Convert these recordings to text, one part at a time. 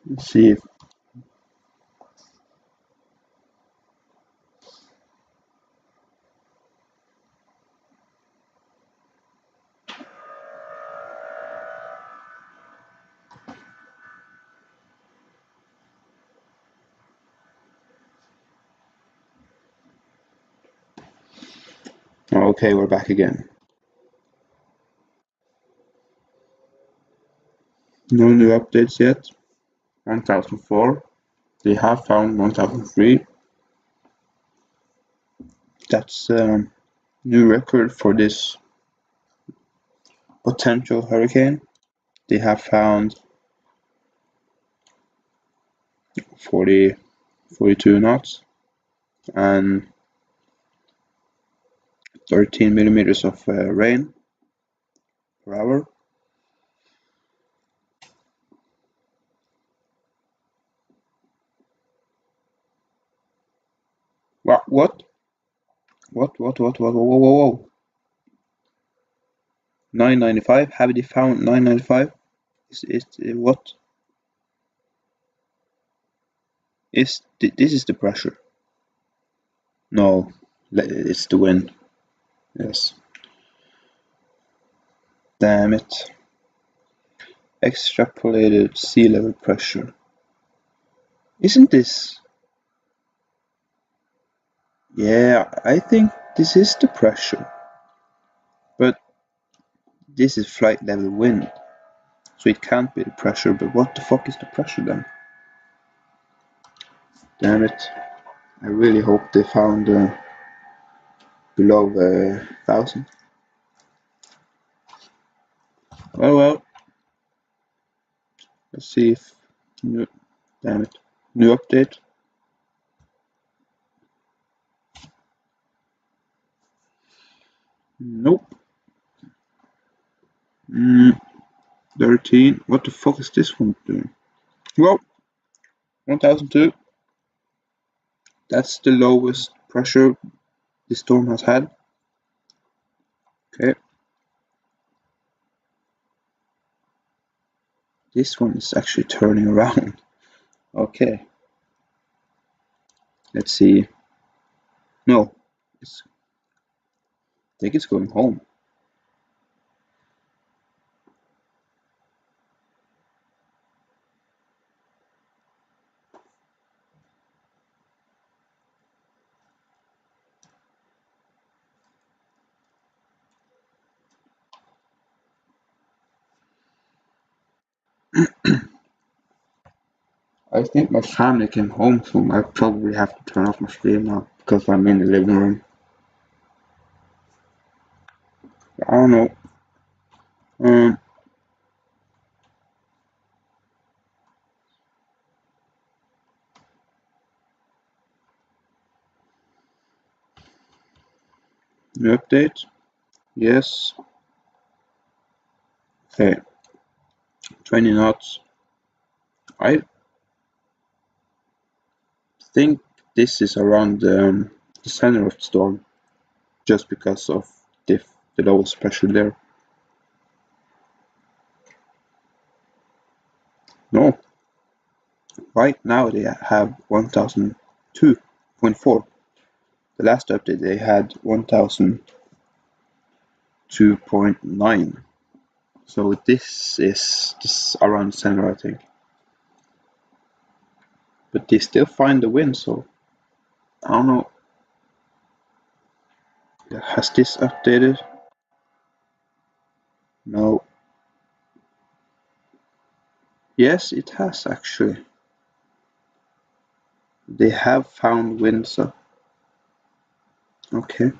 Let's see if okay, we're back again. No new updates yet. 1004. They have found 1003. That's a new record for this potential hurricane. They have found 42 knots and 13 millimeters of rain per hour. What? Whoa. 995? Have they found 995? Is it what? This is the pressure? No, it's the wind. Yes. Damn it. Extrapolated sea level pressure. Isn't this? Yeah, I think this is the pressure. But this is flight level wind. So it can't be the pressure, but what the fuck is the pressure then? Damn it. I really hope they found below 1,000. Well. Let's see if new. Damn it. New update. Nope. 13. What the fuck is this one doing? Well, 1002. That's the lowest pressure the storm has had. Okay. This one is actually turning around. Okay. Let's see. No. I think it's going home. I think my family came home, so I probably have to turn off my stream now because I'm in the living room. I don't know. New update? Yes. Okay. 20 knots. I think this is around the center of the storm, just because of the lowest pressure there. No. Right now they have 1002.4. The last update they had 1002.9. So this is around the center, I think. But they still find the wind, so I don't know. Has this updated? No. Yes, it has actually. They have found wind, so okay.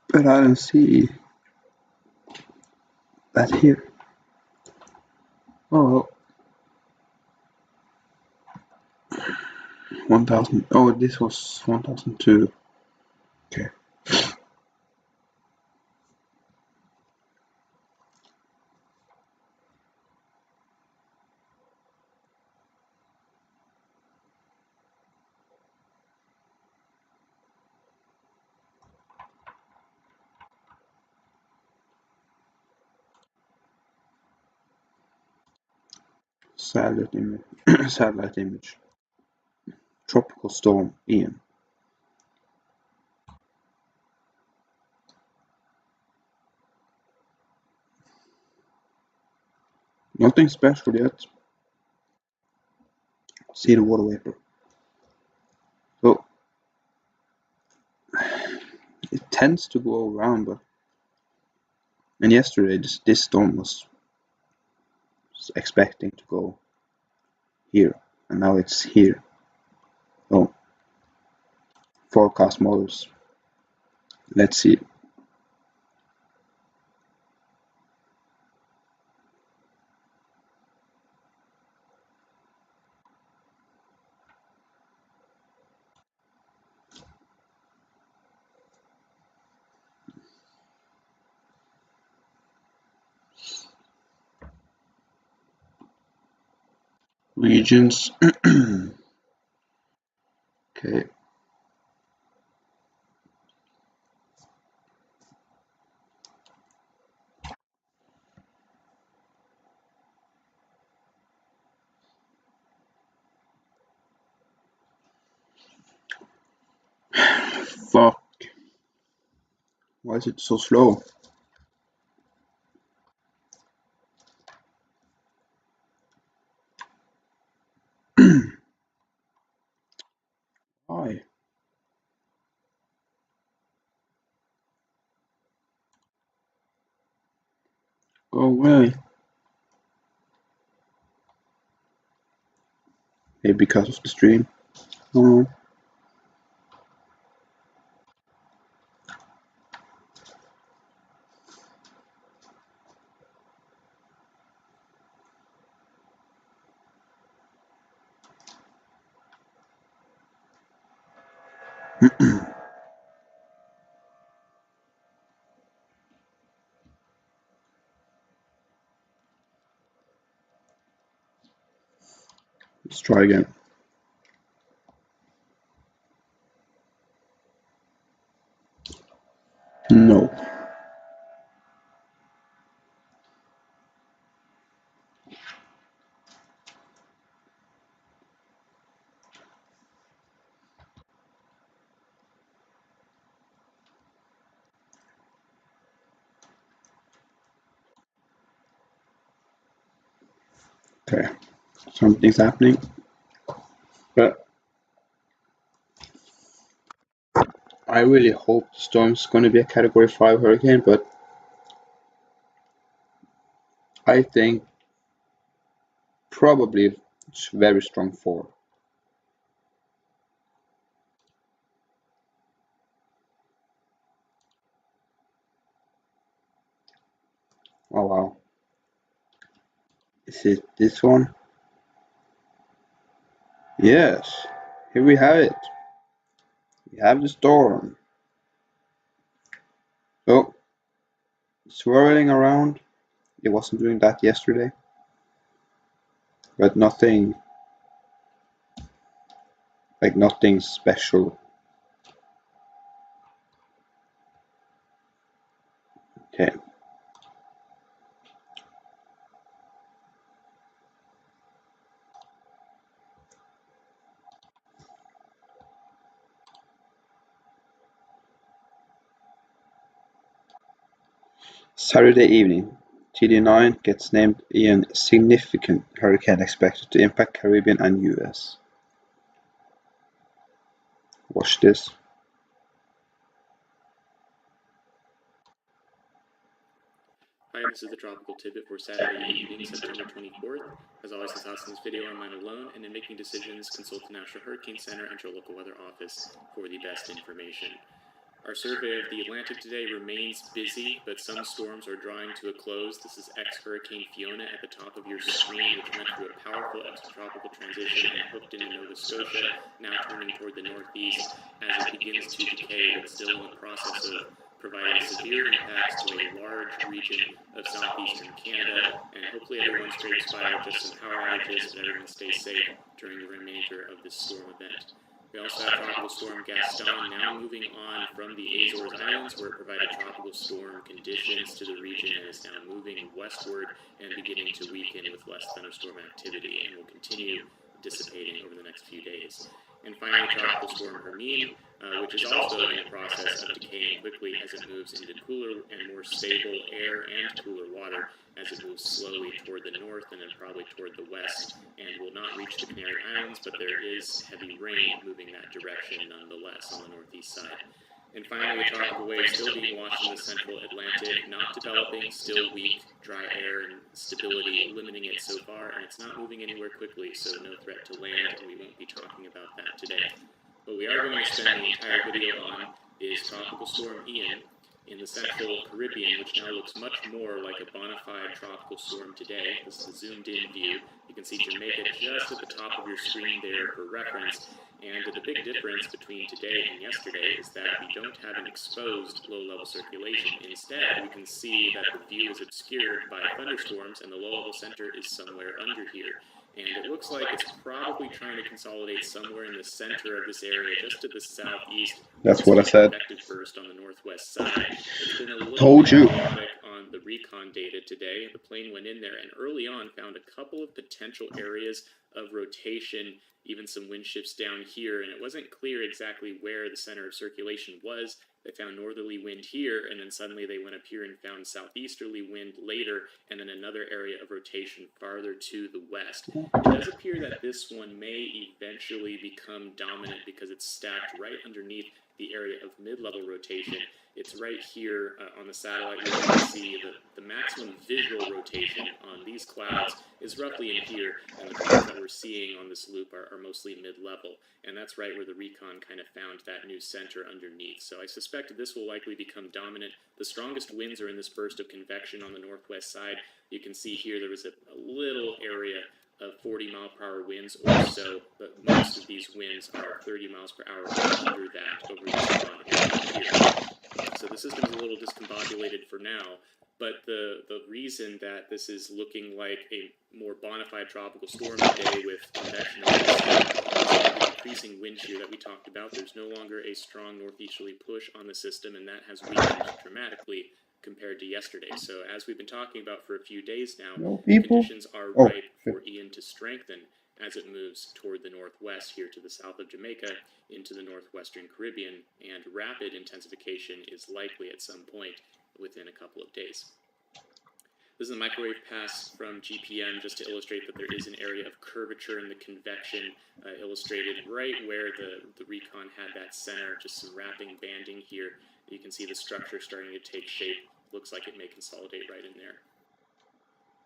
But I don't see that here. Oh, 1000. Oh, this was 1002. Okay. Satellite image. Tropical storm Ian. Nothing special yet. See the water vapor. So it tends to go around, but and yesterday this storm was expecting to go here, and now it's here. So forecast models. Let's see. Regions. Okay. Fuck. Why is it so slow? Why? Go away. Maybe because of the stream. Oh. Let's try again. No. Okay. Something's happening. But I really hope the storm's going to be a Category 5 hurricane, but I think probably it's very strong 4. Oh wow. Is it this one? Yes. Here we have it. We have the storm. So, swirling around. It wasn't doing that yesterday. But nothing special. Okay. Saturday evening, TD9 gets named Ian. Significant hurricane expected to impact Caribbean and US. Watch this. Hi, this is the Tropical Tidbit for Saturday evening, September 24th. As always, the thoughts in this video are mine alone, and in making decisions, consult the National Hurricane Center and your local weather office for the best information. Our survey of the Atlantic today remains busy, but some storms are drawing to a close. This is ex-Hurricane Fiona at the top of your screen, which went through a powerful extratropical transition and hooked into Nova Scotia, now turning toward the northeast as it begins to decay, but still in the process of providing severe impacts to a large region of southeastern Canada, and hopefully everyone scrapes by with just some power outages, but everyone stays safe during the remainder of this storm event. We also have Tropical Storm Gaston now moving on from the Azores Islands, where it provided tropical storm conditions to the region and is now moving westward and beginning to weaken with less thunderstorm activity and will continue dissipating over the next few days. And finally, Tropical Storm Hermine, which is also in the process of decaying quickly as it moves into cooler and more stable air and cooler water as it moves slowly toward the north and then probably toward the west, and will not reach the Canary Islands, but there is heavy rain moving that direction nonetheless on the northeast side. And finally, a tropical wave still being watched in the central Atlantic, not developing, still weak, dry air and stability limiting it so far, and it's not moving anywhere quickly, so no threat to land, and we won't be talking about that today. What we are going to spend the entire video on is Tropical Storm Ian in the central Caribbean, which now looks much more like a bona fide tropical storm today. This is a zoomed-in view. You can see Jamaica just at the top of your screen there for reference. And the big difference between today and yesterday is that we don't have an exposed low-level circulation. Instead, we can see that the view is obscured by thunderstorms, and the low-level center is somewhere under here. And it looks like it's probably trying to consolidate somewhere in the center of this area, just to the southeast. That's what I said. First on the northwest side. It's been a little Told you. chaotic on the recon data today. The plane went in there and early on found a couple of potential areas of rotation, even some wind shifts down here, and it wasn't clear exactly where the center of circulation was. They found northerly wind here, and then suddenly they went up here and found southeasterly wind later, and then another area of rotation farther to the west. It does appear that this one may eventually become dominant because it's stacked right underneath the area of mid-level rotation. It's right here on the satellite where you can see the maximum visual rotation on these clouds is roughly in here, and the clouds that we're seeing on this loop are mostly mid-level. And that's right where the recon kind of found that new center underneath. So I suspect this will likely become dominant. The strongest winds are in this burst of convection on the northwest side. You can see here there was a little area of 40 mile per hour winds or so, but most of these winds are 30 miles per hour under that over this spot here. So the system is a little discombobulated for now, but the reason that this is looking like a more bona fide tropical storm today with convection on the increasing wind shear that we talked about. There's no longer a strong northeasterly push on the system, and that has weakened dramatically compared to yesterday. So as we've been talking about for a few days now, conditions are ripe for Ian to strengthen as it moves toward the northwest here to the south of Jamaica into the northwestern Caribbean, and rapid intensification is likely at some point within a couple of days. This is a microwave pass from GPM just to illustrate that there is an area of curvature in the convection illustrated right where the recon had that center, just some wrapping banding here. You can see the structure starting to take shape. Looks like it may consolidate right in there.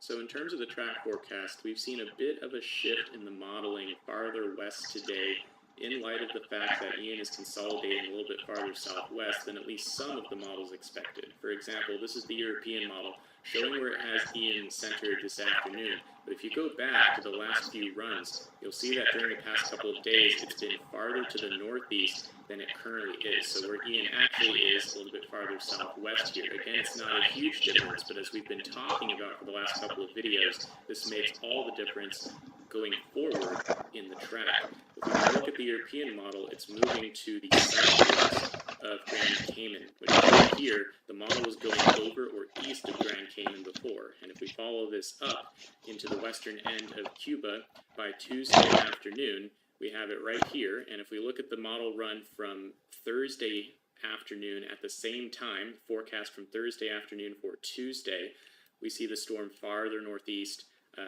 So in terms of the track forecast, we've seen a bit of a shift in the modeling farther west today in light of the fact that Ian is consolidating a little bit farther southwest than at least some of the models expected. For example, this is the European model showing where it has Ian centered this afternoon. But if you go back to the last few runs, you'll see that during the past couple of days, it's been farther to the northeast than it currently is. So where Ian actually is a little bit farther southwest here. Again, it's not a huge difference, but as we've been talking about for the last couple of videos, this makes all the difference going forward in the track. If we look at the European model, it's moving to the southwest of Grand Cayman, which right here, the model was going over or east of Grand Cayman before. And if we follow this up into the western end of Cuba by Tuesday afternoon, we have it right here. And if we look at the model run from Thursday afternoon at the same time, forecast from Thursday afternoon for Tuesday, we see the storm farther northeast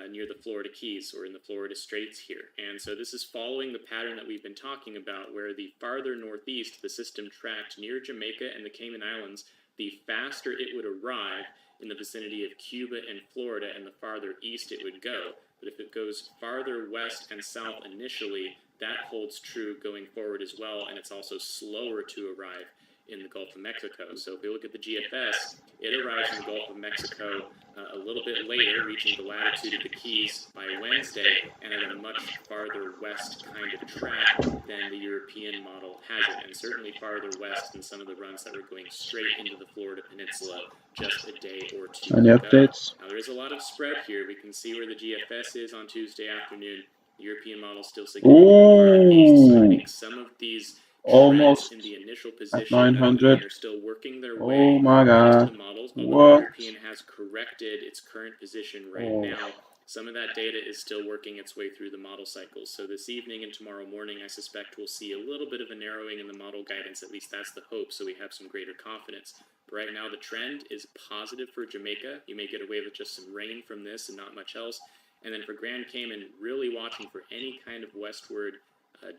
near the Florida Keys or in the Florida Straits here. And so this is following the pattern that we've been talking about, where the farther northeast the system tracked near Jamaica and the Cayman Islands, the faster it would arrive in the vicinity of Cuba and Florida, and the farther east it would go. But if it goes farther west and south initially, that holds true going forward as well, and it's also slower to arrive in the Gulf of Mexico. So if we look at the GFS, it arrives in the Gulf of Mexico a little bit later, reaching the latitude of the Keys by Wednesday, and at a much farther west kind of track than the European model has it, and certainly farther west than some of the runs that were going straight into the Florida Peninsula just a day or two Any ago. updates? Now there is a lot of spread here. We can see where the GFS is on Tuesday afternoon. The European model still significantly far up east, so I think some of these trends in the initial position of the hurricane are still working their way into the models, although the European has corrected its current position right now. Some of that data is still working its way through the model cycles. So this evening and tomorrow morning, I suspect we'll see a little bit of a narrowing in the model guidance. At least that's the hope, so we have some greater confidence. But right now, the trend is positive for Jamaica. You may get away with just some rain from this and not much else. And then for Grand Cayman, really watching for any kind of westward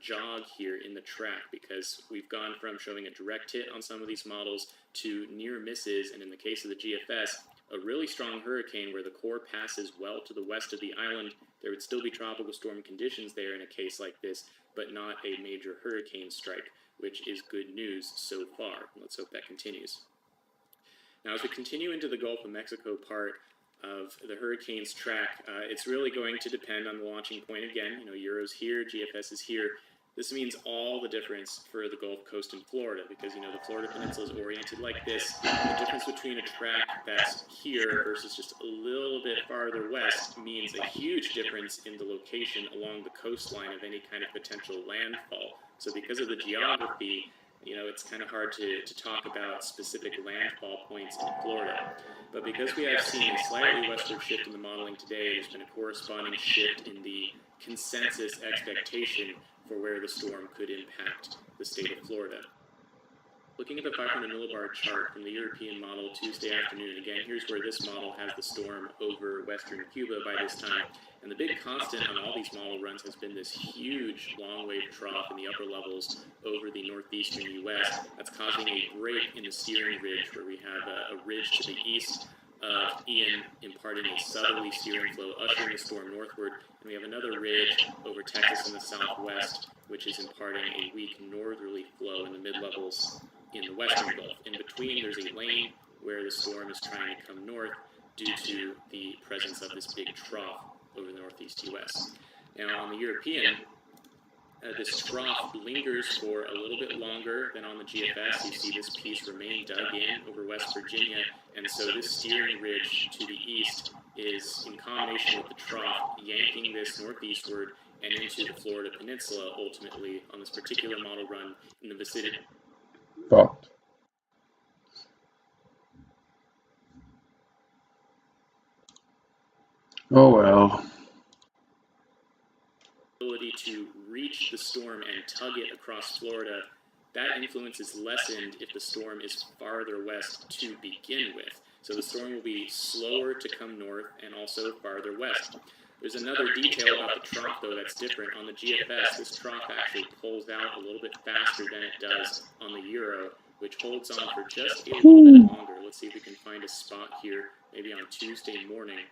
jog here in the track, because we've gone from showing a direct hit on some of these models to near misses, and in the case of the GFS, a really strong hurricane where the core passes well to the west of the island. There would still be tropical storm conditions there in a case like this, but not a major hurricane strike, which is good news so far. Let's hope that continues. Now, as we continue into the Gulf of Mexico part of the hurricane's track, it's really going to depend on the launching point again. You know, Euro's here, GFS is here. This means all the difference for the Gulf Coast in Florida, because, you know, the Florida Peninsula is oriented like this. The difference between a track that's here versus just a little bit farther west means a huge difference in the location along the coastline of any kind of potential landfall. So because of the geography, you know, it's kind of hard to talk about specific landfall points in Florida. But because we have seen a slightly westward shift in the modeling today, there's been a corresponding shift in the consensus expectation for where the storm could impact the state of Florida. Looking at the 500 millibar chart from the European model Tuesday afternoon, again, here's where this model has the storm over western Cuba by this time. And the big constant on all these model runs has been this huge long wave trough in the upper levels over the northeastern U.S. That's causing a break in the steering ridge, where we have a ridge to the east of Ian imparting a southerly steering flow, ushering the storm northward. And we have another ridge over Texas in the southwest, which is imparting a weak northerly flow in the mid-levels in the western Gulf. In between, there's a lane where the storm is trying to come north due to the presence of this big trough over the northeast U.S. Now, on the European, this trough lingers for a little bit longer than on the GFS. You see this piece remain dug in over West Virginia, and so this steering ridge to the east is, in combination with the trough, yanking this northeastward and into the Florida Peninsula, ultimately, on this particular model run in the vicinity. Fucked. Oh well. Ability to reach the storm and tug it across Florida, that influence is lessened if the storm is farther west to begin with. So the storm will be slower to come north and also farther west. There's another detail about the trough, though, that's different. On the GFS, this trough actually pulls out a little bit faster than it does on the Euro, which holds on for just a little bit longer. Let's see if we can find a spot here, maybe on Thursday morning.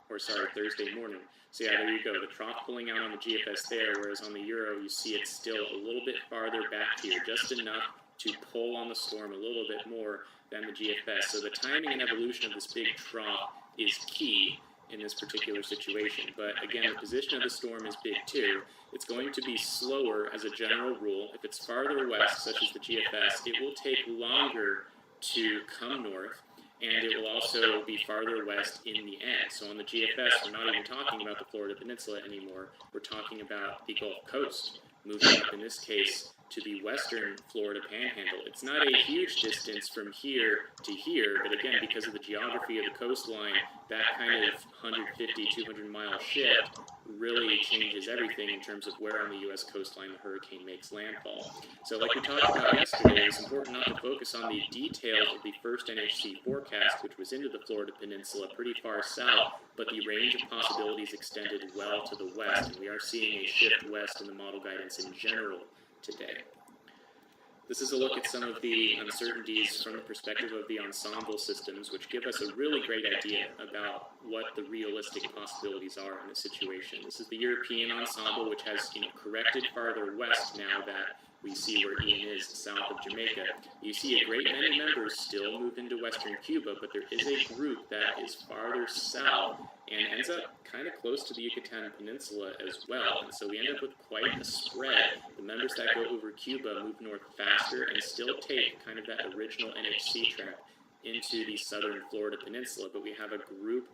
So yeah, there you go. The trough pulling out on the GFS there, whereas on the Euro, you see it's still a little bit farther back here, just enough to pull on the storm a little bit more than the GFS. So the timing and evolution of this big trough is key in this particular situation. But again, the position of the storm is big too. It's going to be slower as a general rule. If it's farther west, such as the GFS, it will take longer to come north, and it will also be farther west in the end. So on the GFS, we're not even talking about the Florida Peninsula anymore. We're talking about the Gulf Coast, moving up in this case to the western Florida Panhandle. It's not a huge distance from here to here, but again, because of the geography of the coastline, that kind of 150, 200-mile shift really changes everything in terms of where on the U.S. coastline the hurricane makes landfall. So like we talked about yesterday, it's important not to focus on the details of the first NHC forecast, which was into the Florida Peninsula pretty far south, but the range of possibilities extended well to the west, and we are seeing a shift west in the model guidance in general today. This is a look at some of the uncertainties from the perspective of the ensemble systems, which give us a really great idea about what the realistic possibilities are in this situation. This is the European ensemble, which has corrected farther west now that we see where Ian is, south of Jamaica. You see a great many members still move into western Cuba, but there is a group that is farther south and ends up kind of close to the Yucatan Peninsula as well. And so we end up with quite a spread. The members that go over Cuba move north faster and still take kind of that original NHC track into the southern Florida Peninsula. But we have a group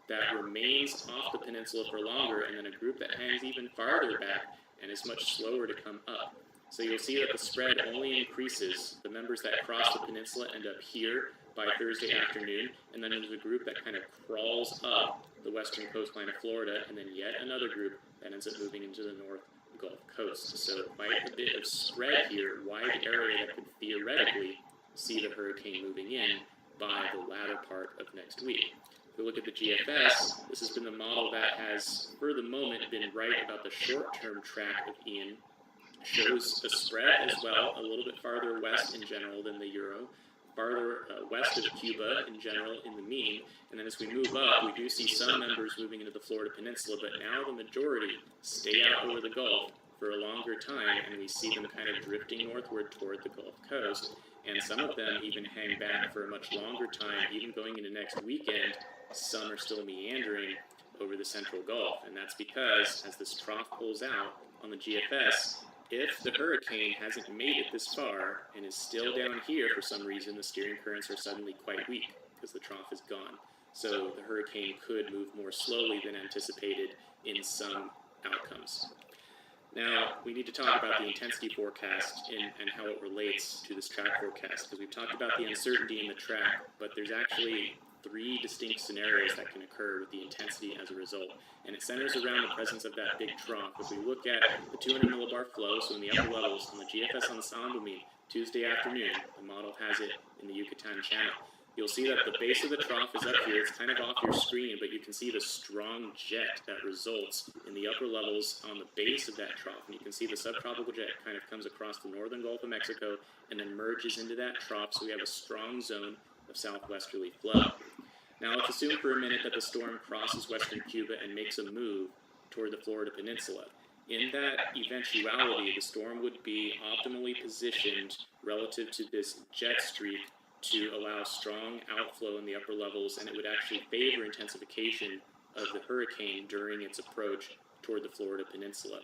that remains off the peninsula for longer, and then a group that hangs even farther back and is much slower to come up. So you'll see that the spread only increases. The members that cross the peninsula end up here by Thursday afternoon, and then there's a group that kind of crawls up the western coastline of Florida, and then yet another group that ends up moving into the North Gulf Coast. So quite a bit of spread here, wide area that could theoretically see the hurricane moving in by the latter part of next week. If we look at the GFS, this has been the model that has, for the moment, been right about the short-term track of Ian. Shows a spread as well, a little bit farther west in general than the Euro, farther west of Cuba in general in the mean, and then as we move up, we do see some members moving into the Florida Peninsula, but now the majority stay out over the Gulf for a longer time, and we see them kind of drifting northward toward the Gulf Coast, and some of them even hang back for a much longer time, even going into next weekend. Some are still meandering over the central Gulf, and that's because as this trough pulls out on the GFS, if the hurricane hasn't made it this far and is still down here for some reason, the steering currents are suddenly quite weak because the trough is gone. So the hurricane could move more slowly than anticipated in some outcomes. Now, we need to talk about the intensity forecast and how it relates to this track forecast, because we've talked about the uncertainty in the track, but there's actually 3 distinct scenarios that can occur with the intensity as a result, and it centers around the presence of that big trough. If we look at the 200 millibar flow, so in the upper levels, on the GFS ensemble mean, Tuesday afternoon, the model has it in the Yucatan channel. You'll see that the base of the trough is up here. It's kind of off your screen, but you can see the strong jet that results in the upper levels on the base of that trough. And you can see the subtropical jet kind of comes across the northern Gulf of Mexico and then merges into that trough, so we have a strong zone of southwesterly flow. Now let's assume for a minute that the storm crosses western Cuba and makes a move toward the Florida Peninsula. In that eventuality, the storm would be optimally positioned relative to this jet streak to allow strong outflow in the upper levels, and it would actually favor intensification of the hurricane during its approach toward the Florida Peninsula.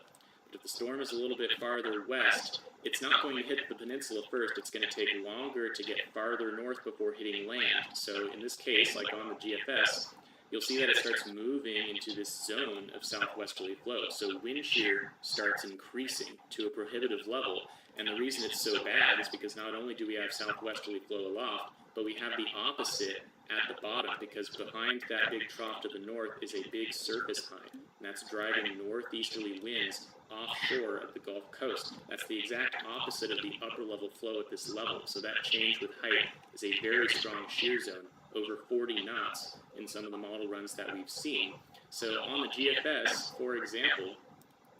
But if the storm is a little bit farther west, it's not going to hit the peninsula first. It's going to take longer to get farther north before hitting land. So in this case, like on the GFS, you'll see that it starts moving into this zone of southwesterly flow. So wind shear starts increasing to a prohibitive level. And the reason it's so bad is because not only do we have southwesterly flow aloft, but we have the opposite at the bottom, because behind that big trough to the north is a big surface high, and that's driving northeasterly winds offshore of the Gulf Coast. That's the exact opposite of the upper level flow at this level. So that change with height is a very strong shear zone, over 40 knots in some of the model runs that we've seen. So on the GFS, for example,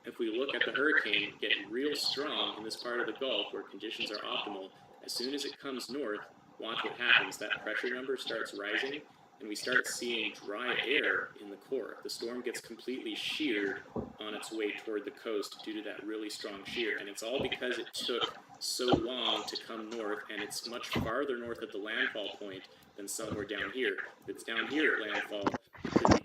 if we look at the hurricane get real strong in this part of the Gulf where conditions are optimal, as soon as it comes north, watch what happens. That pressure number starts rising, and we start seeing dry air in the core. The storm gets completely sheared on its way toward the coast due to that really strong shear, and it's all because it took so long to come north, and it's much farther north at the landfall point than somewhere down here. If it's down here at landfall, it could be